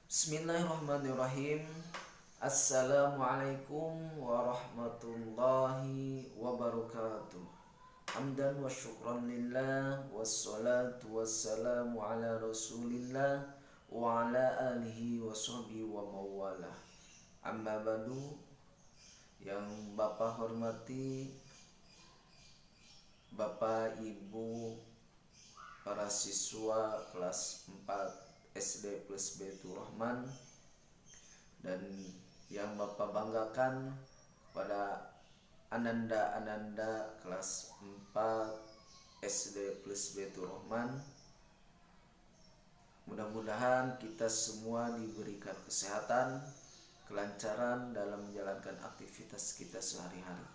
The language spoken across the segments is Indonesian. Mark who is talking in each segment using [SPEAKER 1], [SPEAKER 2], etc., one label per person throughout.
[SPEAKER 1] Bismillahirrahmanirrahim. Assalamualaikum warahmatullahi wabarakatuh. Hamdan wa syukran lillah, wassalatu wassalamu ala rasulillah wa ala alihi wa sahbihi wa mawalah. Amma badu, yang Bapak hormati, Bapak Ibu para siswa kelas 4 SD plus Baitur Rahman, dan yang Bapak banggakan pada Ananda kelas 4 SD plus Baitur Rahman. Mudah-mudahan kita semua diberikan kesehatan, kelancaran dalam menjalankan aktivitas kita sehari-hari.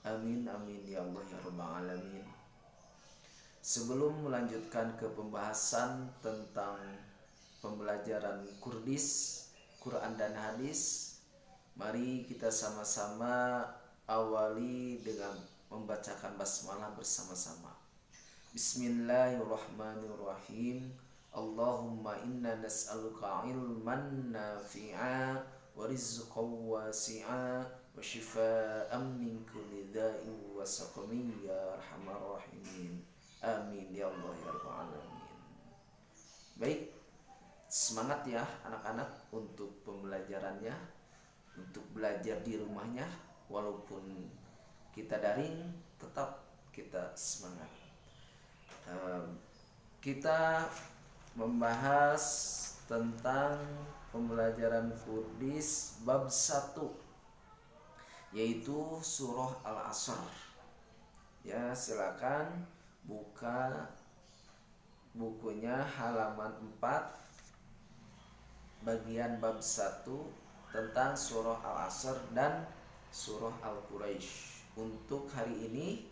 [SPEAKER 1] Amin amin ya Allah ya rabbal alamin. Sebelum melanjutkan ke pembahasan tentang pembelajaran Kurdis, Quran dan hadis, mari kita sama-sama awali dengan membacakan basmalah bersama-sama. Bismillahirrahmanirrahim. Allahumma inna nas'aluka ilman nafi'a wa rizqan wasi'a wa shifaa'an min kulli da'in wa saqamin ya arhamar rahimin. Amin ya Allah ya rabbal alamin. Baik, semangat ya anak-anak untuk pembelajarannya, untuk belajar di rumahnya. Walaupun kita daring, tetap kita semangat. Kita membahas tentang pembelajaran Kurdis bab 1, yaitu surah Al-Asr. Ya, silakan buka bukunya halaman 4, bagian bab 1 tentang surah Al-Asr dan surah Al-Quraisy. Untuk hari ini,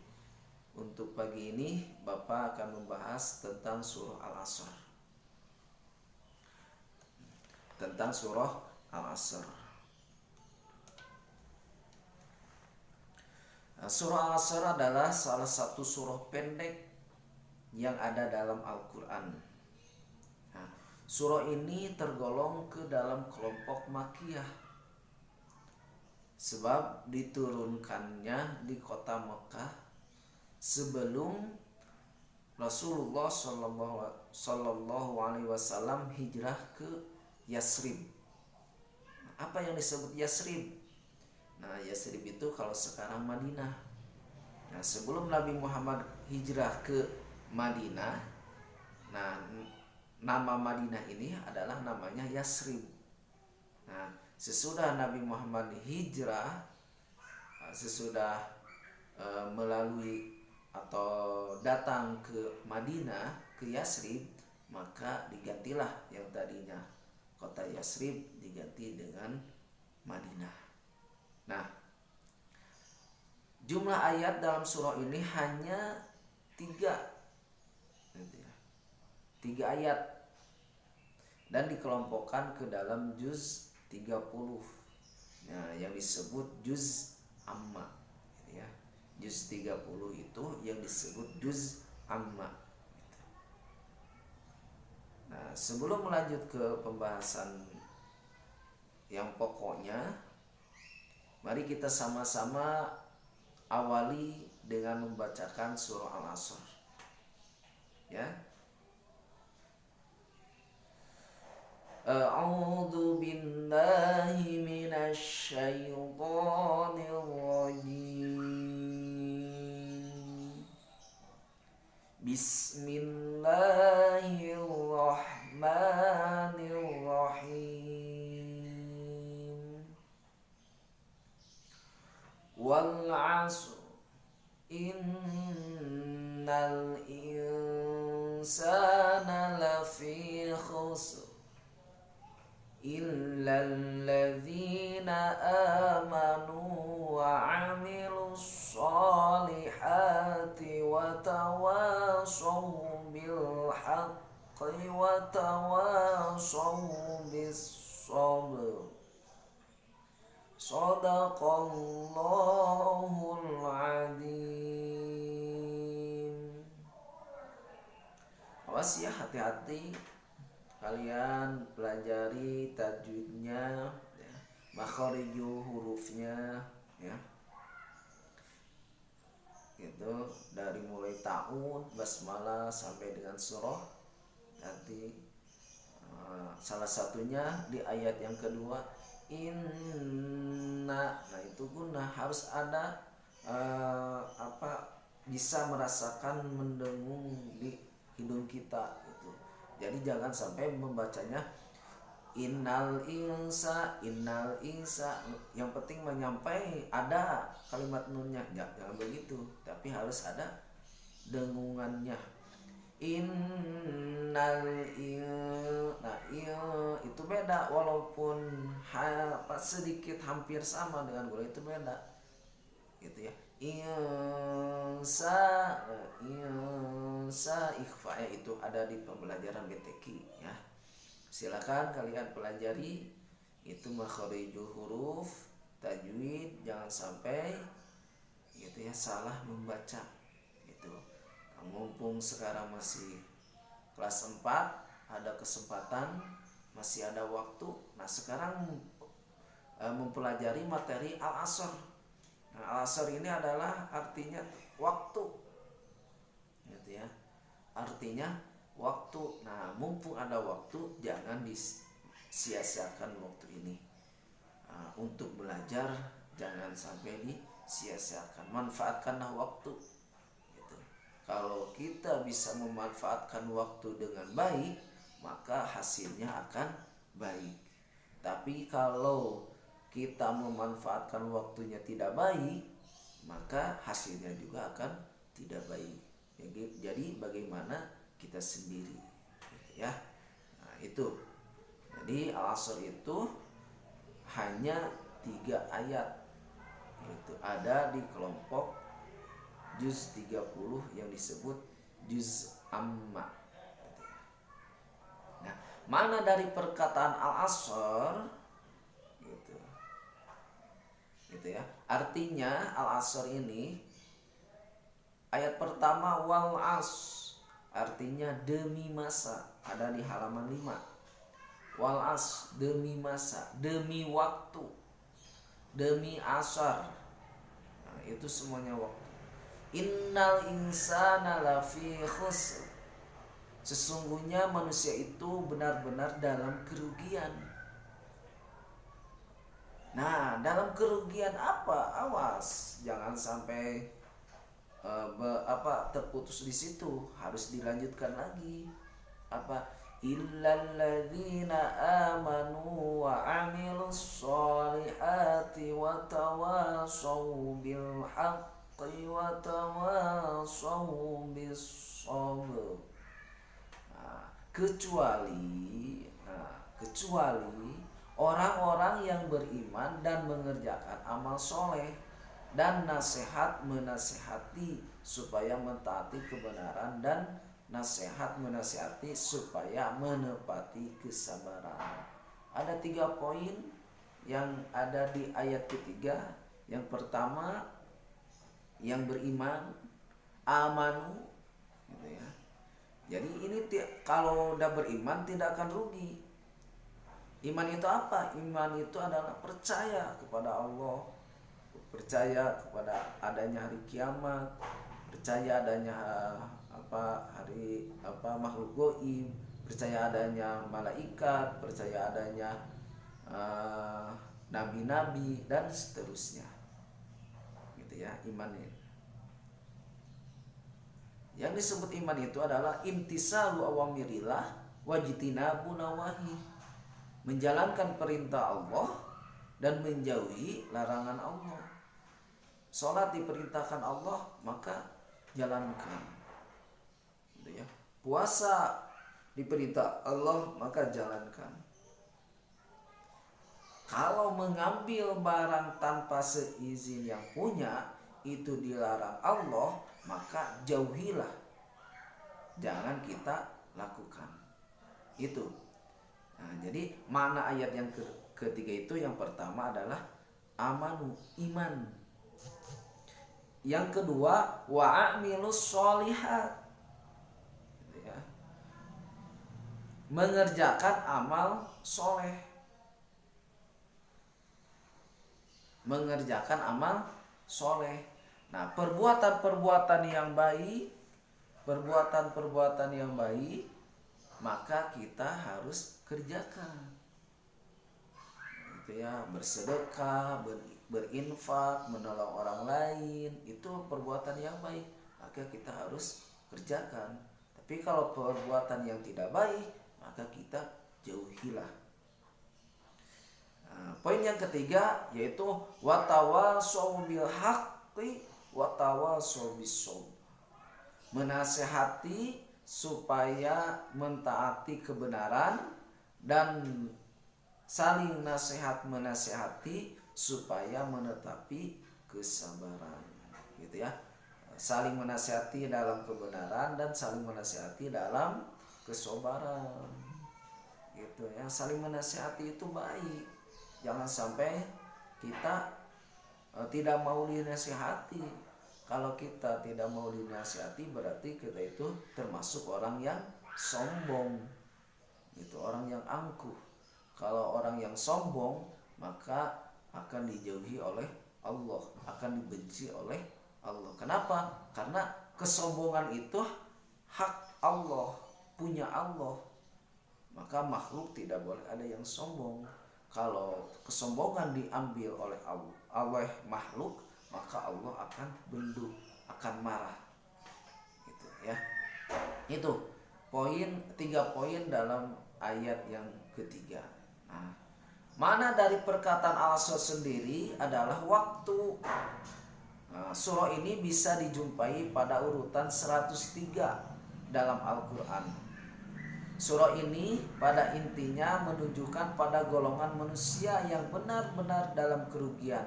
[SPEAKER 1] untuk pagi ini, Bapak akan membahas tentang surah Al-Asr. Tentang surah Al-Asr. Surah Al-Asr adalah salah satu surah pendek yang ada dalam Al-Quran. Surah ini tergolong ke dalam kelompok Makkiyah, sebab diturunkannya di kota Mekah sebelum Rasulullah Sallallahu Alaihi Wasallam hijrah ke Yasrib. Apa yang disebut Yasrib? Nah, Yasrib itu kalau sekarang Madinah. Nah, sebelum Nabi Muhammad hijrah ke Madinah, nah nama Madinah ini adalah namanya Yasrib. Nah, sesudah Nabi Muhammad hijrah, sesudah melalui atau datang ke Madinah, ke Yasrib, maka digantilah yang tadinya kota Yasrib diganti dengan Madinah. Nah, jumlah ayat dalam surah ini hanya 3 ayat, dan dikelompokkan ke dalam juz 30. Nah, yang disebut juz amma, ya. Juz 30 itu yang disebut juz amma. Nah, sebelum melanjut ke pembahasan yang pokoknya, mari kita sama-sama awali dengan membacakan surah Al-Asr. Ya. A'udzu billahi minasy syaithanir rajim. Bismillahirrahmanirrahim. Wal 'asr innal insana lafi khusr illal ladzina amanu wa 'amilus solihati wa tawashaw bil haqqi wa tawashaw bis sabr. Shadaqallahul adzim. Awas ya, hati-hati kalian pelajari tajwidnya, ya, makhariju hurufnya, ya, itu dari mulai ta'un, basmalah sampai dengan surah. Nanti salah satunya di ayat yang kedua, inna. Nah itu guna harus ada bisa merasakan mendengung di hidung kita gitu. Jadi jangan sampai membacanya innal insa, yang penting menyampai ada kalimat nunnya, jangan begitu, tapi harus ada dengungannya. Innal il, nah itu beda, walaupun sedikit hampir sama dengan gula itu beda gitu ya. Insa ikhfa itu ada di pembelajaran BTQ ya. Silakan kalian pelajari itu makharijul huruf, tajwid, jangan sampai gitu ya salah membaca itu. Mumpung sekarang masih kelas 4, ada kesempatan, masih ada waktu. Nah sekarang mempelajari materi al-asr. Nah, al-asr ini adalah artinya waktu gitu ya, artinya waktu. Nah mumpung ada waktu, jangan disia-siakan waktu ini. Untuk belajar jangan sampai disia-siakan, manfaatkanlah waktu gitu. Kalau kita bisa memanfaatkan waktu dengan baik, maka hasilnya akan baik. Tapi kalau kita memanfaatkan waktunya tidak baik, maka hasilnya juga akan tidak baik. Jadi bagaimana kita sendiri gitu ya. Nah itu, jadi al-asr itu hanya 3 ayat, itu ada di kelompok juz 30 yang disebut juz amma gitu ya. Nah mana dari perkataan al-asr gitu ya, artinya al-asr ini ayat pertama wal as, artinya demi masa, ada di halaman 5. Wal as demi masa, demi waktu, demi asar. Nah, itu semuanya waktu. Innal insana lafi khusr, sesungguhnya manusia itu benar-benar dalam kerugian. Nah dalam kerugian apa? Awas jangan sampai terputus di situ, harus dilanjutkan lagi. Illal ladzina amanu wa amilus solihati wa tawasaw bil haqqi wa tawasaw bis sabr. Kecuali orang-orang yang beriman dan mengerjakan amal soleh dan nasihat menasihati supaya mentaati kebenaran, dan nasihat menasihati supaya menepati kesabaran. Ada 3 poin yang ada di ayat ketiga. Yang pertama, yang beriman, amanu gitu ya. Jadi ini kalau udah beriman tidak akan rugi. Iman itu apa? Iman itu adalah percaya kepada Allah, percaya kepada adanya hari kiamat, percaya adanya makhluk gaib, percaya adanya malaikat, percaya adanya nabi-nabi dan seterusnya. Gitu ya, iman ini. Yang disebut iman itu adalah imtisalu awamirillah wajtinabu nawahi, menjalankan perintah Allah dan menjauhi larangan Allah. Sholat diperintahkan Allah, maka jalankan gitu ya. Puasa diperintah Allah, maka jalankan. Kalau mengambil barang tanpa seizin yang punya, itu dilarang Allah, maka jauhilah, jangan kita lakukan itu. Nah, jadi mana ayat yang ketiga itu? Yang pertama adalah amanu, iman. Yang kedua wa amilus sholihat gitu ya. mengerjakan amal soleh, mengerjakan amal soleh. Nah, perbuatan-perbuatan yang baik, perbuatan-perbuatan yang baik, maka kita harus kerjakan. Itu ya, bersedekah, berinfak, menolong orang lain, itu perbuatan yang baik, maka kita harus kerjakan. Tapi kalau perbuatan yang tidak baik, maka kita jauhilah. Nah, poin yang ketiga yaitu watawasau bil haqqi watawasau bis sabr. Menasehati supaya mentaati kebenaran dan saling nasihat menasehati supaya menetapi kesabaran, gitu ya. Saling menasehati dalam kebenaran dan saling menasehati dalam kesabaran, gitu ya. Saling menasehati itu baik. Jangan sampai kita tidak mau dinasihati. Kalau kita tidak mau dinasihati berarti kita itu termasuk orang yang sombong, itu orang yang angkuh. Kalau orang yang sombong maka akan dijauhi oleh Allah, akan dibenci oleh Allah. Kenapa? Karena kesombongan itu hak Allah, punya Allah. Maka makhluk tidak boleh ada yang sombong. Kalau kesombongan diambil oleh makhluk, maka Allah akan bendung, akan marah. Gitu ya. Itu poin 3 poin dalam ayat yang ketiga. Nah, mana dari perkataan Al-Asr sendiri adalah waktu. Nah, surah ini bisa dijumpai pada urutan 103 dalam Al-Quran. Surah ini pada intinya menunjukkan pada golongan manusia yang benar-benar dalam kerugian,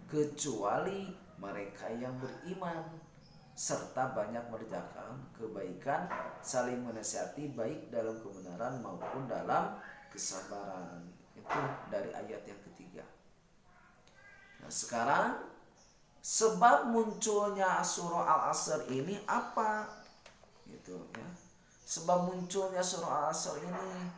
[SPEAKER 1] kecuali mereka yang beriman serta banyak mengerjakan kebaikan, saling menasihati baik dalam kebenaran maupun dalam kesabaran. Itu dari ayat yang ketiga. Nah, sekarang sebab munculnya surah Al-Asr ini apa? Gitu ya. Sebab munculnya surah Al-Asr ini.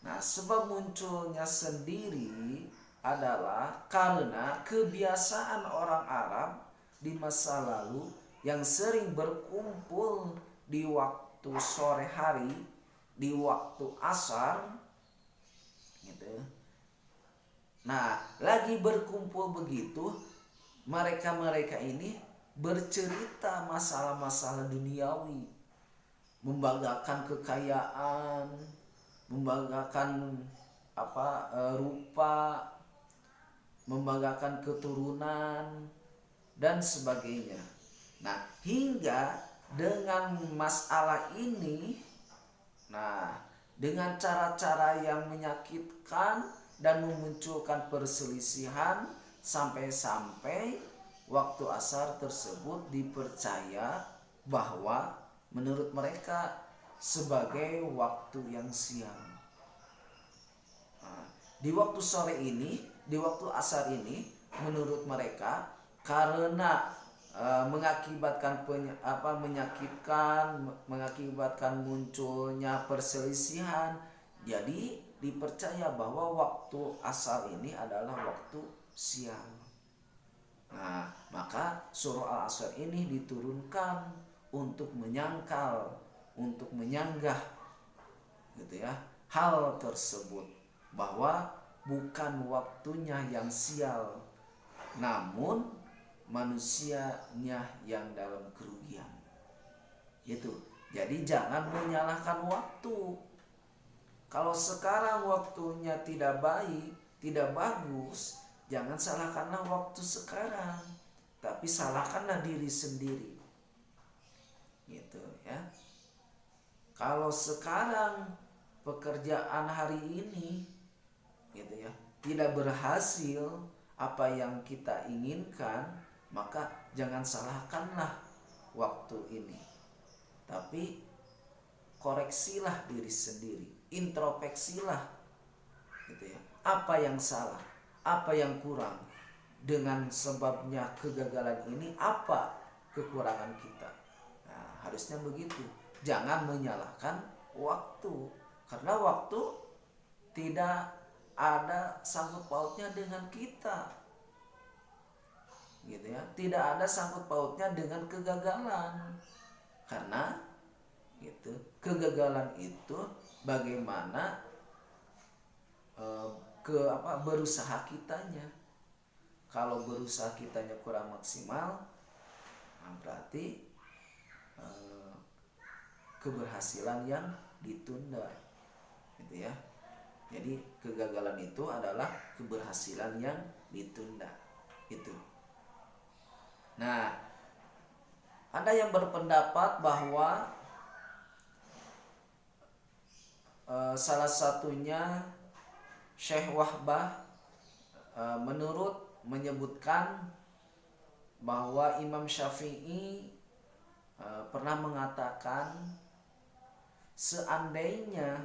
[SPEAKER 1] Nah, sebab munculnya sendiri adalah karena kebiasaan orang Arab di masa lalu yang sering berkumpul di waktu sore hari, di waktu asar, gitu. Nah, lagi berkumpul begitu, mereka ini bercerita masalah-masalah duniawi, membanggakan kekayaan, membanggakan rupa, membanggakan keturunan dan sebagainya. Nah, hingga dengan masalah ini, dengan cara-cara yang menyakitkan dan memunculkan perselisihan, sampai-sampai waktu asar tersebut dipercaya bahwa menurut mereka sebagai waktu yang siang. Nah, di waktu sore ini, di waktu asar ini, menurut mereka karena mengakibatkan mengakibatkan munculnya perselisihan, jadi dipercaya bahwa waktu asar ini adalah waktu siang. Nah, maka surah Al-Asr ini diturunkan untuk menyangkal, untuk menyanggah, gitu ya, hal tersebut, bahwa bukan waktunya yang sial, namun manusianya yang dalam kerugian. Itu. Jadi jangan menyalahkan waktu. Kalau sekarang waktunya tidak baik, tidak bagus, jangan salahkanlah waktu sekarang, tapi salahkanlah diri sendiri. Gitu ya. Kalau sekarang pekerjaan hari ini, gitu ya, tidak berhasil apa yang kita inginkan, maka jangan salahkanlah waktu ini, tapi koreksilah diri sendiri, introspeksilah, gitu ya, apa yang salah, apa yang kurang, dengan sebabnya kegagalan ini apa kekurangan kita. Nah, harusnya begitu, jangan menyalahkan waktu, Karena waktu tidak ada sangkut pautnya dengan kita, gitu ya. Tidak ada sangkut pautnya dengan kegagalan. Karena gitu, kegagalan itu bagaimana berusaha kitanya. Kalau berusaha kitanya kurang maksimal, berarti keberhasilan yang ditunda, gitu ya. Jadi kegagalan itu adalah keberhasilan yang ditunda, gitu. Nah, ada yang berpendapat bahwa salah satunya Syekh Wahbah menyebutkan bahwa Imam Syafi'i pernah mengatakan seandainya,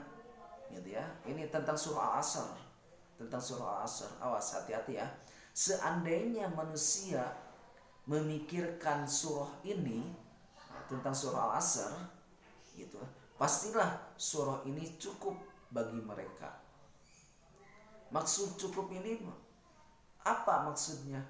[SPEAKER 1] gitu ya, ini tentang surah Al-Asr, awas hati-hati ya. Seandainya manusia memikirkan surah ini, tentang surah Al-Asr, gitu, pastilah surah ini cukup bagi mereka. Maksud cukup ini apa maksudnya?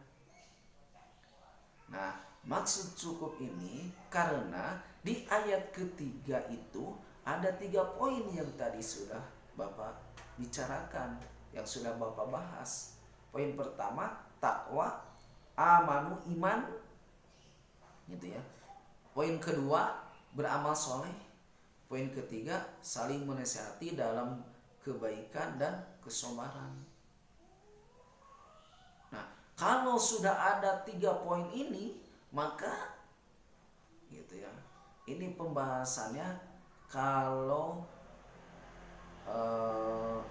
[SPEAKER 1] Nah, maksud cukup ini karena di ayat ketiga itu ada 3 poin yang tadi sudah Bapak bicarakan, yang sudah Bapak bahas. Poin pertama, takwa, amanu, iman, gitu ya. Poin kedua, beramal soleh. Poin ketiga, saling menasihati dalam kebaikan dan kesabaran. Nah, kalau sudah ada 3 poin ini, maka gitu ya, ini pembahasannya kalau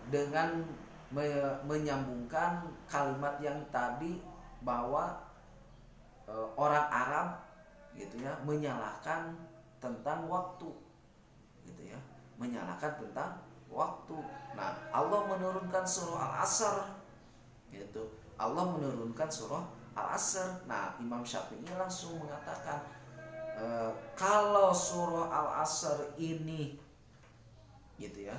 [SPEAKER 1] dengan menyambungkan kalimat yang tadi bahwa orang Arab, gitu ya, menyalahkan tentang waktu, gitu ya, menyalahkan tentang waktu. Nah, Allah menurunkan surah Al-Asr, gitu. Allah menurunkan surah Al-Asr. Nah, Imam Syafi'i langsung mengatakan, kalau surah Al-Asr ini, gitu ya,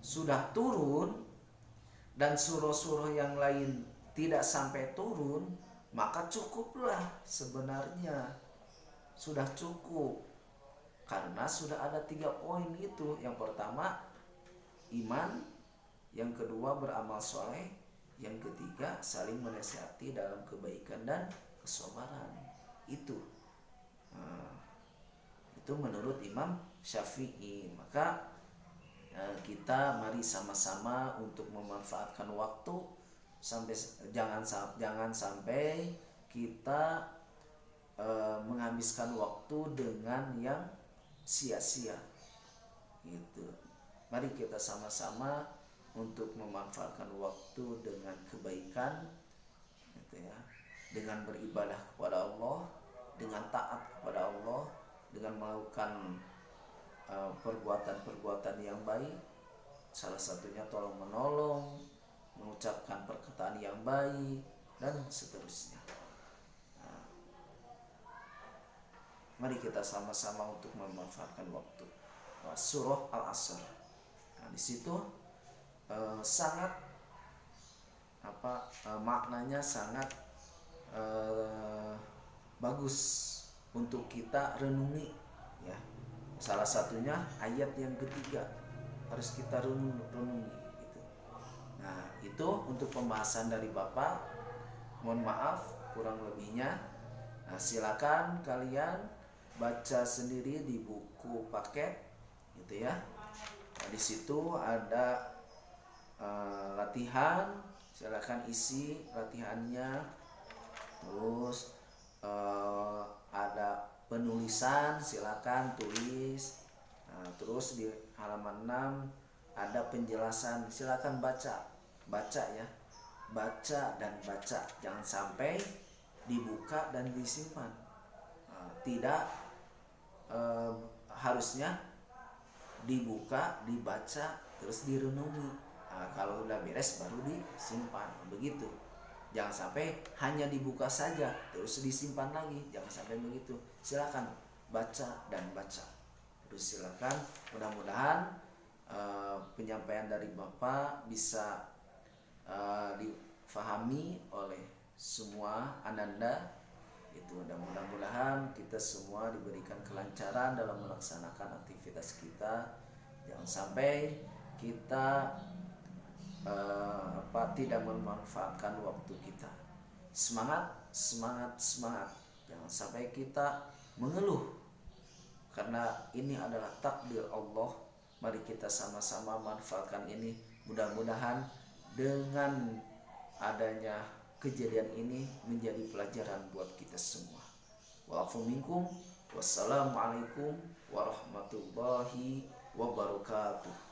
[SPEAKER 1] sudah turun dan surah-surah yang lain tidak sampai turun, maka cukuplah, sebenarnya sudah cukup, karena sudah ada 3 poin itu. Yang pertama iman, yang kedua beramal soleh, yang ketiga saling menasihati dalam kebaikan dan kesabaran. Itu menurut Imam Syafi'i. Maka kita mari sama-sama untuk memanfaatkan waktu, jangan sampai kita menghabiskan waktu dengan yang sia-sia, gitu. Mari kita sama-sama untuk memanfaatkan waktu dengan kebaikan, gitu ya, dengan beribadah kepada Allah, dengan taat kepada Allah, dengan melakukan perbuatan-perbuatan yang baik, salah satunya tolong menolong, mengucapkan perkataan yang baik, dan seterusnya. Mari kita sama-sama untuk memanfaatkan waktu. Surah Al-Asr. Nah, di situ sangat maknanya sangat bagus untuk kita renungi, ya. Salah satunya ayat yang ketiga harus kita renungi, gitu. Nah, itu untuk pembahasan dari Bapak. Mohon maaf kurang lebihnya. Nah, silakan kalian baca sendiri di buku paket, gitu ya. Nah, di situ ada latihan, silakan isi latihannya. Terus ada penulisan, silakan tulis. Nah, terus di halaman 6 ada penjelasan, silakan baca ya, baca dan baca, jangan sampai dibuka dan disimpan. Tidak, harusnya dibuka, dibaca, terus direnungi. Kalau udah beres baru disimpan, begitu. Jangan sampai hanya dibuka saja terus disimpan lagi, jangan sampai begitu. Silakan baca dan baca. Terus silakan, mudah-mudahan penyampaian dari Bapak bisa difahami oleh semua ananda itu, dan mudah-mudahan kita semua diberikan kelancaran dalam melaksanakan aktivitas kita. Jangan sampai kita tidak memanfaatkan waktu kita. Semangat, semangat, semangat. Jangan sampai kita mengeluh, karena ini adalah takdir Allah. Mari kita sama-sama manfaatkan ini. Mudah-mudahan dengan adanya kejadian ini menjadi pelajaran buat kita semua. Wa'afu minkum. Wassalamualaikum warahmatullahi wabarakatuh.